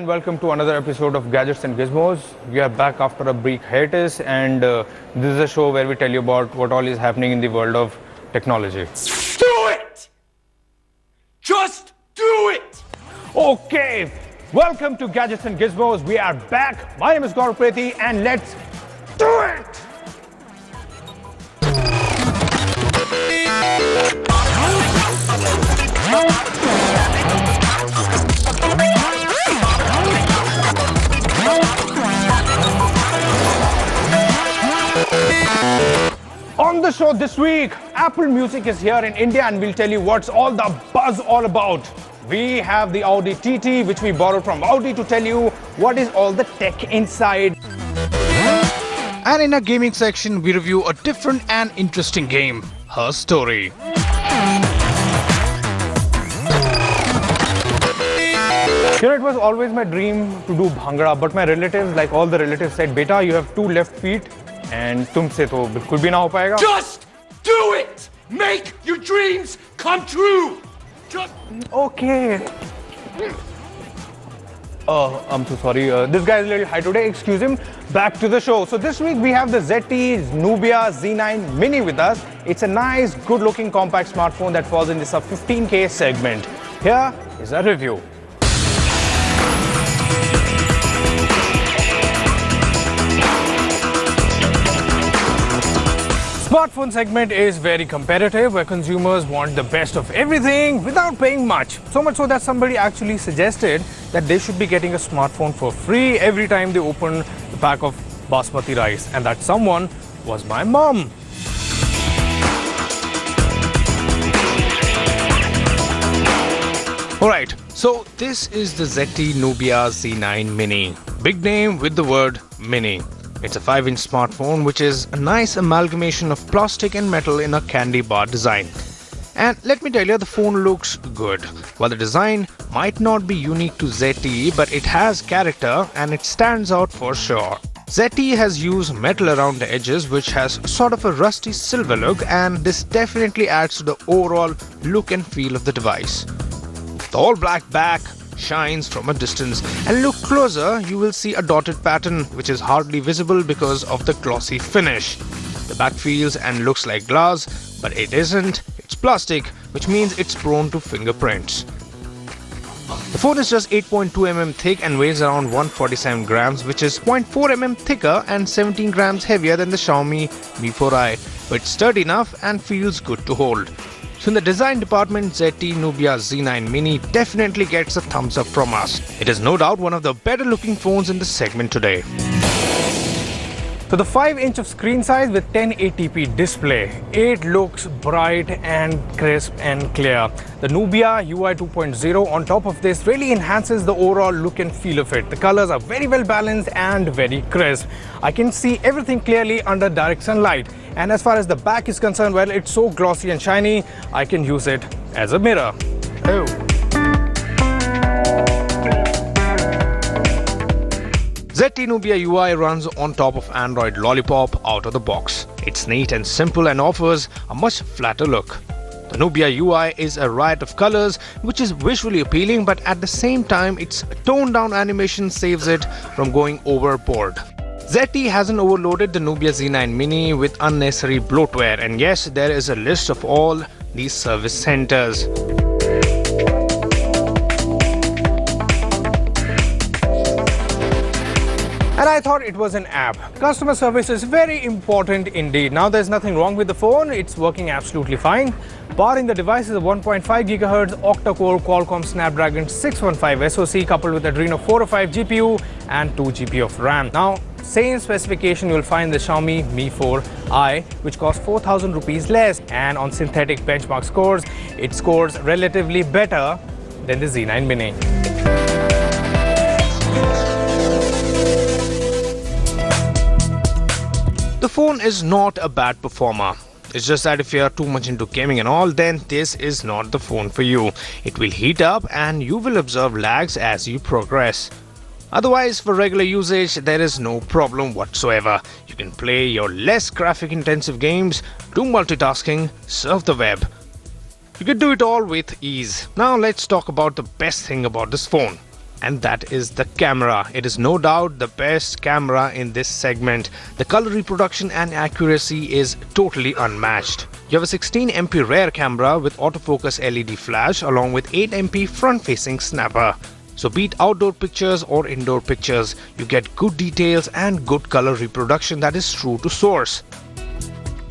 and welcome to another episode of Gadgets and Gizmos. We are back after a brief hiatus, and this is a show where we tell you about what all is happening in the world of technology. Do it! Just do it! Okay, welcome to Gadgets and Gizmos. We are back. My name is Gaurav Preti, and let's do it! On the show this week, Apple Music is here in India and we'll tell you what's all the buzz all about. We have the Audi TT, which we borrowed from Audi, to tell you what is all the tech inside. And in our gaming section, we review a different and interesting game, Her Story. You know, it was always my dream to do bhangra, but my relatives, like all the relatives, said, "Beta, you have two left feet, and tumse to bilkul bhi na ho payega." Just do it! Make your dreams come true! Just... Okay. Oh, I'm so sorry. This guy is a little high today. Excuse him. Back to the show. So this week we have the ZT Nubia Z9 Mini with us. It's a nice, good-looking compact smartphone that falls in the sub 15K segment. Here is a review. Smartphone segment is very competitive, where consumers want the best of everything without paying much. So much so that somebody actually suggested that they should be getting a smartphone for free every time they open the pack of basmati rice. And that someone was my mom. Alright, so this is the ZT Nubia Z9 Mini. Big name with the word mini. It's a 5-inch smartphone which is a nice amalgamation of plastic and metal in a candy bar design. And let me tell you, the phone looks good. While the design might not be unique to ZT, but it has character and it stands out for sure. ZT has used metal around the edges, which has sort of a rusty silver look, and this definitely adds to the overall look and feel of the device. The all black back shines from a distance, and look closer, you will see a dotted pattern which is hardly visible because of the glossy finish. The back feels and looks like glass, but it isn't. It's plastic, which means it's prone to fingerprints. The phone is just 8.2 mm thick and weighs around 147 grams, which is 0.4 mm thicker and 17 grams heavier than the Xiaomi Mi 4i, but it's sturdy enough and feels good to hold. So in the design department, ZT Nubia Z9 Mini definitely gets a thumbs up from us. It is no doubt one of the better looking phones in the segment today. So the 5-inch of screen size with 1080p display, it looks bright and crisp and clear. The Nubia UI 2.0 on top of this really enhances the overall look and feel of it. The colors are very well balanced and very crisp. I can see everything clearly under direct sunlight. And as far as the back is concerned, well, it's so glossy and shiny, I can use it as a mirror. Oh. ZT Nubia UI runs on top of Android Lollipop out of the box. It's neat and simple and offers a much flatter look. The Nubia UI is a riot of colors which is visually appealing, but at the same time its toned down animation saves it from going overboard. ZT hasn't overloaded the Nubia Z9 Mini with unnecessary bloatware, and yes, there is a list of all these service centers. And I thought it was an app. Customer service is very important indeed. Now there's nothing wrong with the phone, it's working absolutely fine. Powering the device is a 1.5 GHz octa-core Qualcomm Snapdragon 615 SoC coupled with Adreno 405 GPU and 2 GB of RAM. Now, same specification you'll find the Xiaomi Mi 4i, which costs 4,000 rupees less, and on synthetic benchmark scores, it scores relatively better than the Z9 Mini. The phone is not a bad performer. It's just that if you are too much into gaming and all, then this is not the phone for you. It will heat up and you will observe lags as you progress. Otherwise, for regular usage, there is no problem whatsoever. You can play your less graphic intensive games, do multitasking, surf the web. You can do it all with ease. Now let's talk about the best thing about this phone. and that is the camera. It is no doubt the best camera in this segment. The color reproduction and accuracy is totally unmatched. You have a 16MP rear camera with autofocus LED flash along with 8MP front-facing snapper. So be it outdoor pictures or indoor pictures, you get good details and good color reproduction that is true to source.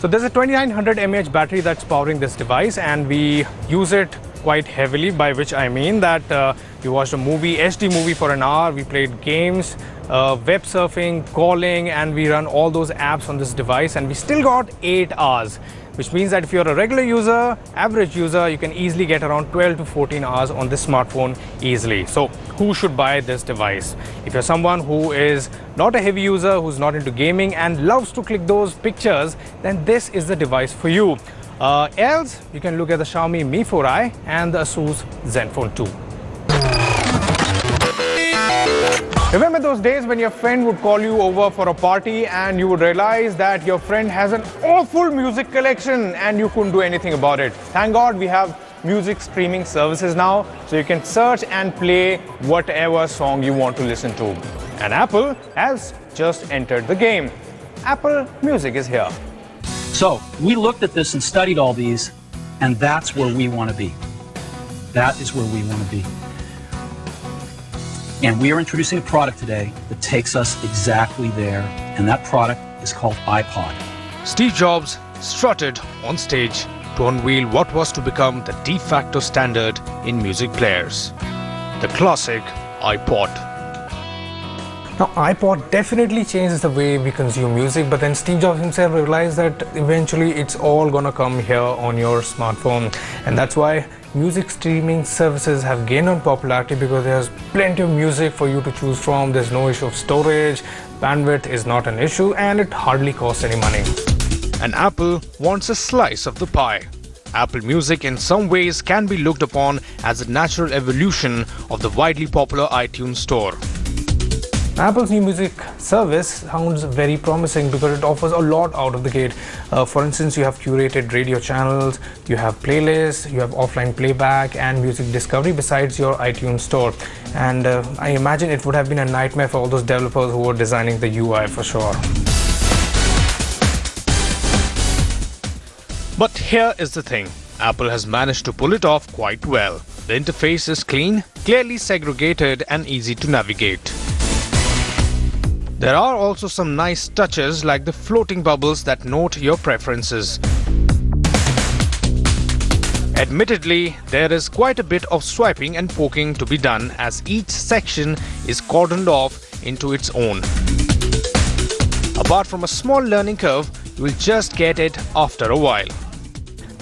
So there's a 2900 mAh battery that's powering this device, and we use it quite heavily, by which I mean that we watched a movie, HD movie for an hour, we played games, web surfing, calling, and we run all those apps on this device, and we still got 8 hours. Which means that if you're a regular user, average user, you can easily get around 12 to 14 hours on this smartphone easily. So who should buy this device? If you're someone who is not a heavy user, who's not into gaming and loves to click those pictures, then this is the device for you. Else, you can look at the Xiaomi Mi 4i and the Asus Zenfone 2. Remember those days when your friend would call you over for a party and you would realize that your friend has an awful music collection and you couldn't do anything about it? Thank God we have music streaming services now, so you can search and play whatever song you want to listen to. And Apple has just entered the game. Apple Music is here. So we looked at this and studied all these, and that's where we want to be. That is where we want to be. And we are introducing a product today that takes us exactly there, and that product is called iPod. Steve Jobs strutted on stage to unveil what was to become the de facto standard in music players, the classic iPod. Now, iPod definitely changes the way we consume music, but then Steve Jobs himself realized that eventually it's all gonna come here on your smartphone, and that's why music streaming services have gained on popularity, because there's plenty of music for you to choose from. There's no issue of storage, bandwidth is not an issue, and it hardly costs any money. And Apple wants a slice of the pie. Apple Music in some ways can be looked upon as a natural evolution of the widely popular iTunes Store. Apple's new music service sounds very promising because it offers a lot out of the gate. For instance, you have curated radio channels, you have playlists, you have offline playback and music discovery besides your iTunes Store. And I imagine it would have been a nightmare for all those developers who were designing the UI for sure. But here is the thing, Apple has managed to pull it off quite well. The interface is clean, clearly segregated and easy to navigate. There are also some nice touches like the floating bubbles that note your preferences. Admittedly, there is quite a bit of swiping and poking to be done, as each section is cordoned off into its own. Apart from a small learning curve, you will just get it after a while.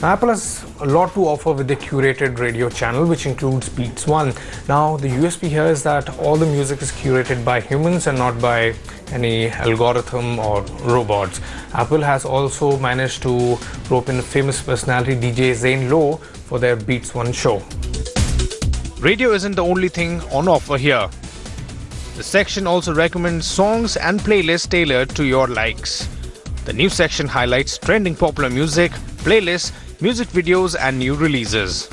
Apple has a lot to offer with the curated radio channel, which includes Beats One. Now, the USP here is that all the music is curated by humans and not by any algorithm or robots. Apple has also managed to rope in famous personality DJ Zane Lowe for their Beats One show. Radio isn't the only thing on offer here. The section also recommends songs and playlists tailored to your likes. The new section highlights trending popular music, playlists, music videos and new releases.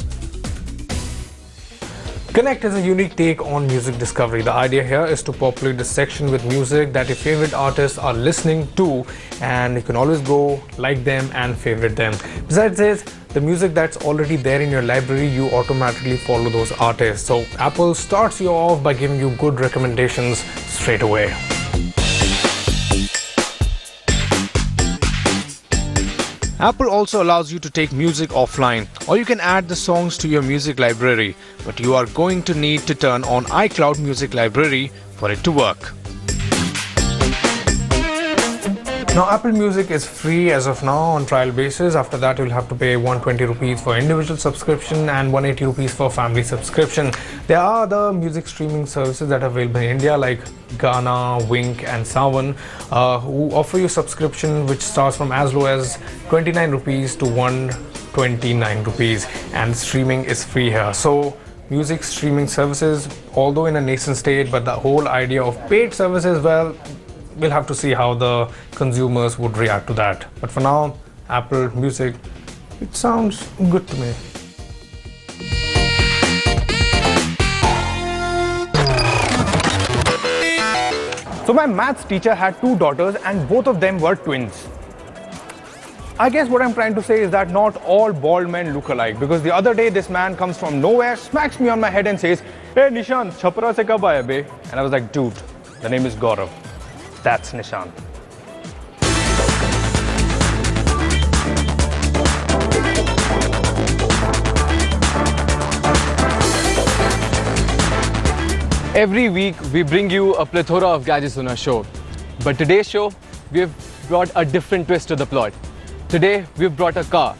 Connect is a unique take on music discovery. The idea here is to populate the section with music that your favorite artists are listening to, and you can always go like them and favorite them. Besides this, the music that's already there in your library, you automatically follow those artists. So Apple starts you off by giving you good recommendations straight away. Apple also allows you to take music offline, or you can add the songs to your music library, but you are going to need to turn on iCloud Music Library for it to work. Now, Apple Music is free as of now on trial basis. After that, you'll have to pay 120 rupees for individual subscription and 180 rupees for family subscription. There are other music streaming services that are available in India like Gaana, Wink and Sawan, who offer you subscription which starts from as low as 29 rupees to 129 rupees, and streaming is free here. So music streaming services, although in a nascent state, but the whole idea of paid services, well, we'll have to see how the consumers would react to that. But for now, Apple Music, it sounds good to me. my maths teacher had 2 daughters and both of them were twins. I guess what I'm trying to say is that not all bald men look alike, because the other day this man comes from nowhere, smacks me on my head and says, "Hey Nishant, Chhapra se kab aaya be?" And I was like, dude, the name is Gaurav. That's Nishant. Every week we bring you a plethora of gadgets on our show. But today's show, we have brought a different twist to the plot. Today we've brought a car.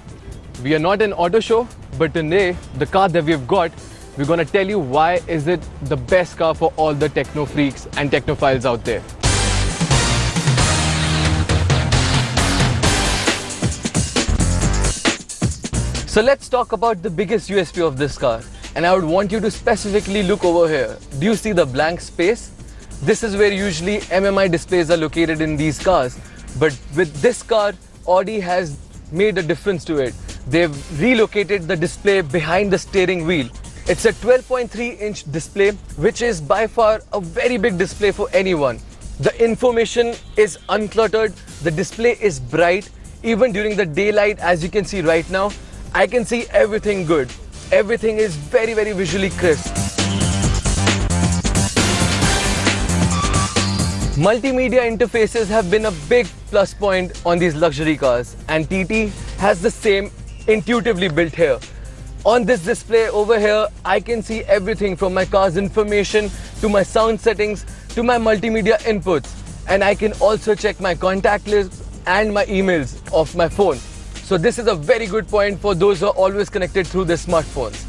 We are not an auto show, but today the car that we've got, we're going to tell you why is it the best car for all the techno freaks and technophiles out there. So let's talk about the biggest USP of this car. And I would want you to specifically look over here. Do you see the blank space? This is where usually MMI displays are located in these cars. But with this car, Audi has made a difference to it. They've relocated the display behind the steering wheel. It's a 12.3-inch display, which is by far a very big display for anyone. The information is uncluttered. The display is bright. Even during the daylight, as you can see right now, I can see everything good. Everything is very, very visually crisp. Multimedia interfaces have been a big plus point on these luxury cars, and TT has the same intuitively built here. On this display over here, I can see everything from my car's information to my sound settings to my multimedia inputs, and I can also check my contact list and my emails off my phone. So this is a very good point for those who are always connected through their smartphones.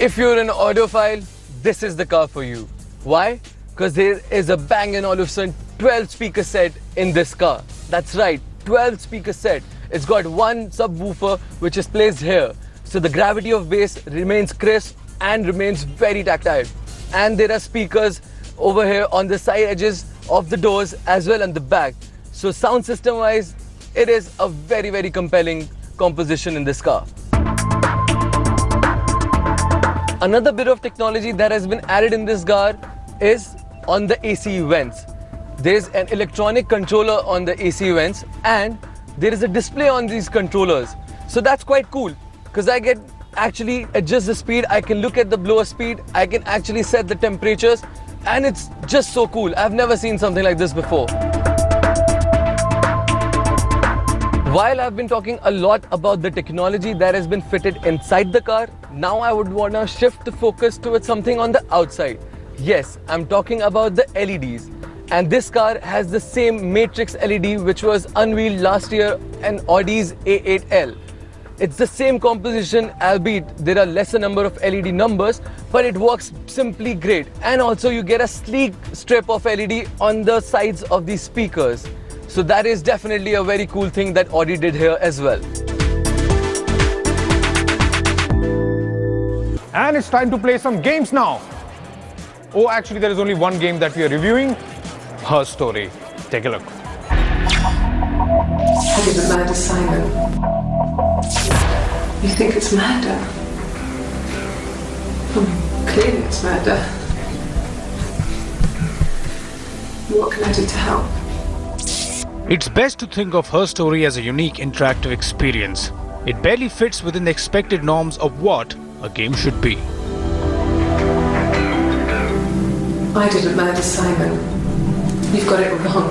If you're an audiophile, this is the car for you. Why? Because there is a Bang & Olufsen 12 speaker set in this car. That's right, 12 speaker set. It's got one subwoofer which is placed here. So the gravity of bass remains crisp and remains very tactile. And there are speakers over here on the side edges of the doors as well on the back. So sound system wise, it is a very, very compelling composition in this car. Another bit of technology that has been added in this car is on the AC vents. There's an electronic controller on the AC vents and there is a display on these controllers. So that's quite cool because I can actually adjust the speed, I can look at the blower speed, I can actually set the temperatures, and it's just so cool. I've never seen something like this before. While I've been talking a lot about the technology that has been fitted inside the car, now I would want to shift the focus towards something on the outside. Yes, I'm talking about the LEDs. And this car has the same matrix LED which was unveiled last year in Audi's A8L. It's the same composition, albeit there are lesser number of LED numbers, but it works simply great. And also you get a sleek strip of LED on the sides of these speakers. So that is definitely a very cool thing that Audi did here as well. And it's time to play some games now. Oh, actually there is only one game that we are reviewing. Her Story. Take a look. I didn't murder Simon. You think it's murder? Clearly it's murder. What can I do to help? It's best to think of Her Story as a unique interactive experience. It barely fits within the expected norms of what a game should be. I didn't murder Simon. You've got it wrong.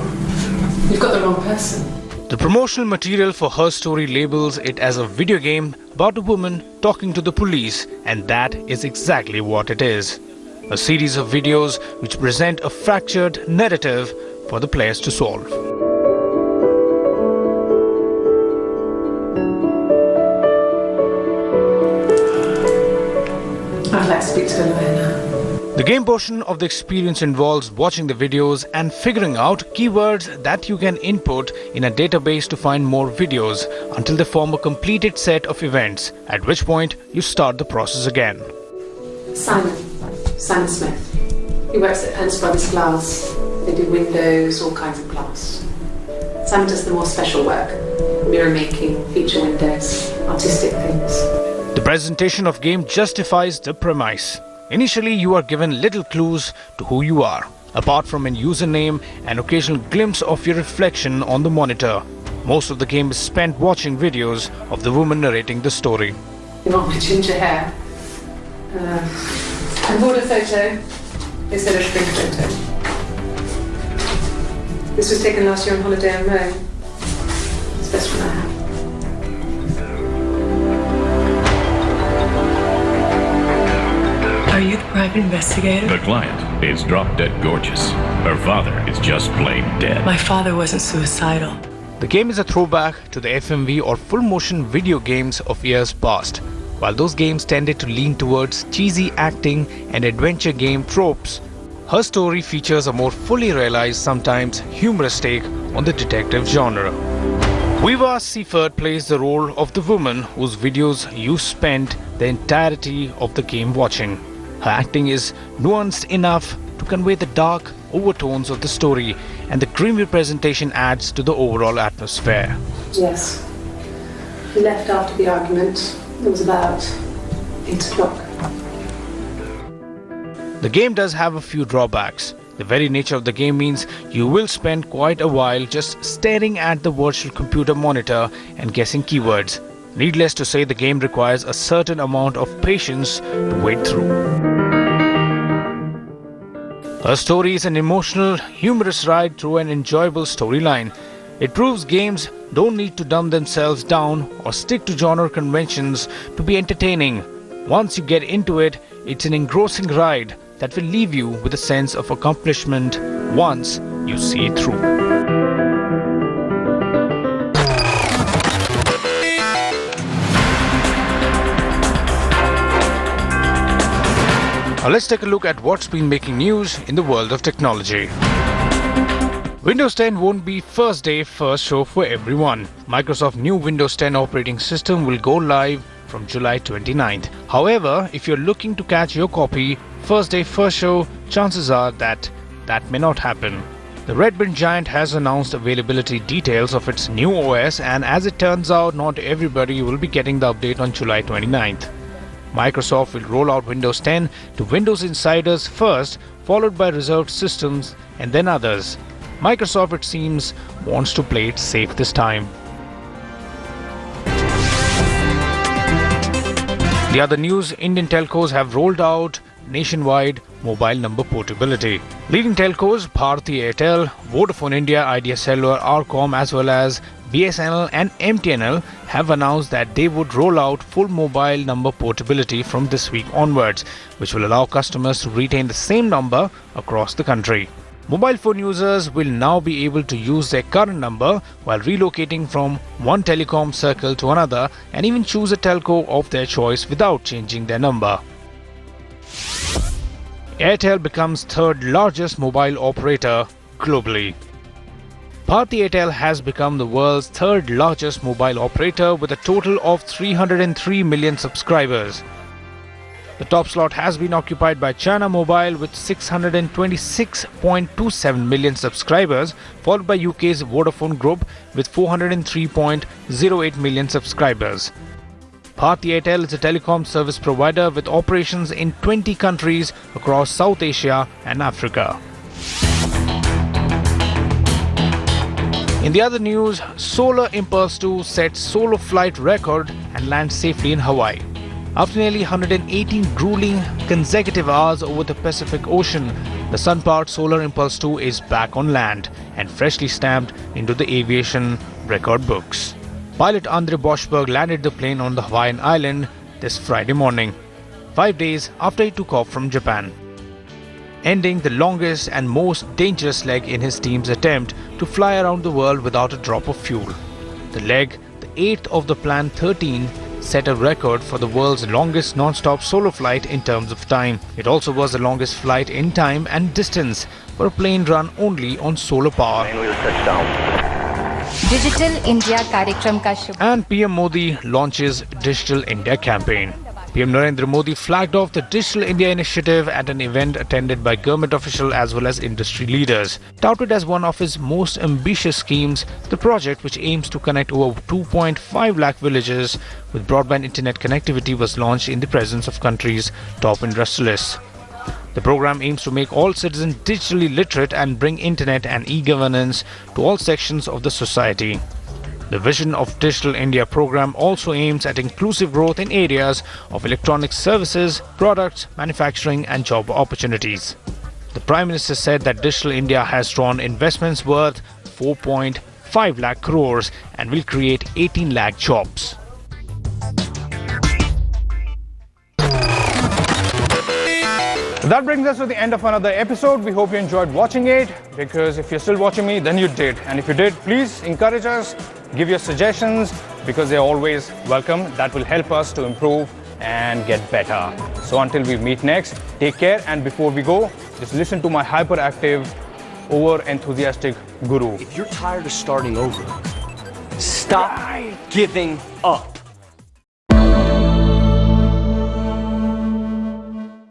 You've got the wrong person. The promotional material for Her Story labels it as a video game about a woman talking to the police, and that is exactly what it is. A series of videos which present a fractured narrative for the players to solve. I'd like to speak to the lawyer now. The game portion of the experience involves watching the videos and figuring out keywords that you can input in a database to find more videos until they form a completed set of events, at which point you start the process again. Simon Smith. He works at Ernst Brothers Glass. They do windows, all kinds of glass. Simon does the more special work, mirror making, feature windows, artistic things. The presentation of game justifies the premise. Initially, you are given little clues to who you are, apart from an username and occasional glimpse of your reflection on the monitor. Most of the game is spent watching videos of the woman narrating the story. You want my ginger hair? I bought a photo instead of shrink photo. This was taken last year on holiday in Rome. It's the best one I have. Are you the private investigator? The client is drop dead gorgeous. Her father is just plain dead. My father wasn't suicidal. The game is a throwback to the FMV or full motion video games of years past. While those games tended to lean towards cheesy acting and adventure game tropes, her story features a more fully realized, sometimes humorous take on the detective genre. Viva Seifert plays the role of the woman whose videos you spent the entirety of the game watching. Her acting is nuanced enough to convey the dark overtones of the story, and the grim presentation adds to the overall atmosphere. Yes. He left after the argument. It was about 8 o'clock. The game does have a few drawbacks. The very nature of the game means you will spend quite a while just staring at the virtual computer monitor and guessing keywords. Needless to say, the game requires a certain amount of patience to wade through. Her story is an emotional, humorous ride through an enjoyable storyline. It proves games don't need to dumb themselves down or stick to genre conventions to be entertaining. Once you get into it, it's an engrossing ride that will leave you with a sense of accomplishment once you see it through. Now let's take a look at what's been making news in the world of technology. Windows 10 won't be first day, first show for everyone. Microsoft's new Windows 10 operating system will go live from July 29th. However, if you're looking to catch your copy first day, first show, chances are that may not happen. The Red Bin giant has announced availability details of its new OS, and as it turns out, not everybody will be getting the update on July 29th. Microsoft will roll out Windows 10 to Windows insiders first, followed by reserved systems and then others. Microsoft, it seems, wants to play it safe this time. The other news, Indian telcos have rolled out nationwide mobile number portability. Leading telcos Bharti Airtel, Vodafone India, Idea Cellular, Arcom as well as BSNL and MTNL have announced that they would roll out full mobile number portability from this week onwards, which will allow customers to retain the same number across the country. Mobile phone users will now be able to use their current number while relocating from one telecom circle to another, and even choose a telco of their choice without changing their number. Airtel becomes third largest mobile operator globally. Bharti Airtel has become the world's third largest mobile operator with a total of 303 million subscribers. The top slot has been occupied by China Mobile with 626.27 million subscribers, followed by UK's Vodafone Group with 403.08 million subscribers. Bharti Airtel is a telecom service provider with operations in 20 countries across South Asia and Africa. In the other news, Solar Impulse 2 sets solo flight record and lands safely in Hawaii. After nearly 118 grueling consecutive hours over the Pacific Ocean, the sun-powered Solar Impulse 2 is back on land and freshly stamped into the aviation record books. Pilot Andre Boschberg landed the plane on the Hawaiian island this Friday morning, 5 days after he took off from Japan, ending the longest and most dangerous leg in his team's attempt to fly around the world without a drop of fuel. The leg, the 8th of the planned 13, set a record for the world's longest non-stop solo flight in terms of time. It also was the longest flight in time and distance for a plane run only on solar power. Digital India कार्यक्रम का शुभ And PM Modi launches Digital India campaign. PM Narendra Modi flagged off the Digital India initiative at an event attended by government officials as well as industry leaders. Touted as one of his most ambitious schemes, the project, which aims to connect over 2.5 lakh villages with broadband internet connectivity, was launched in the presence of country's top industrialists. The program aims to make all citizens digitally literate and bring internet and e-governance to all sections of the society. The Vision of Digital India program also aims at inclusive growth in areas of electronic services, products, manufacturing and job opportunities. The Prime Minister said that Digital India has drawn investments worth 4.5 lakh crores and will create 18 lakh jobs. That brings us to the end of another episode. We hope you enjoyed watching it, because if you're still watching me, then you did. And if you did, please encourage us, give your suggestions, because they're always welcome. That will help us to improve and get better. So until we meet next, take care. And before we go, just listen to my hyperactive, over-enthusiastic guru. If you're tired of starting over, stop giving up.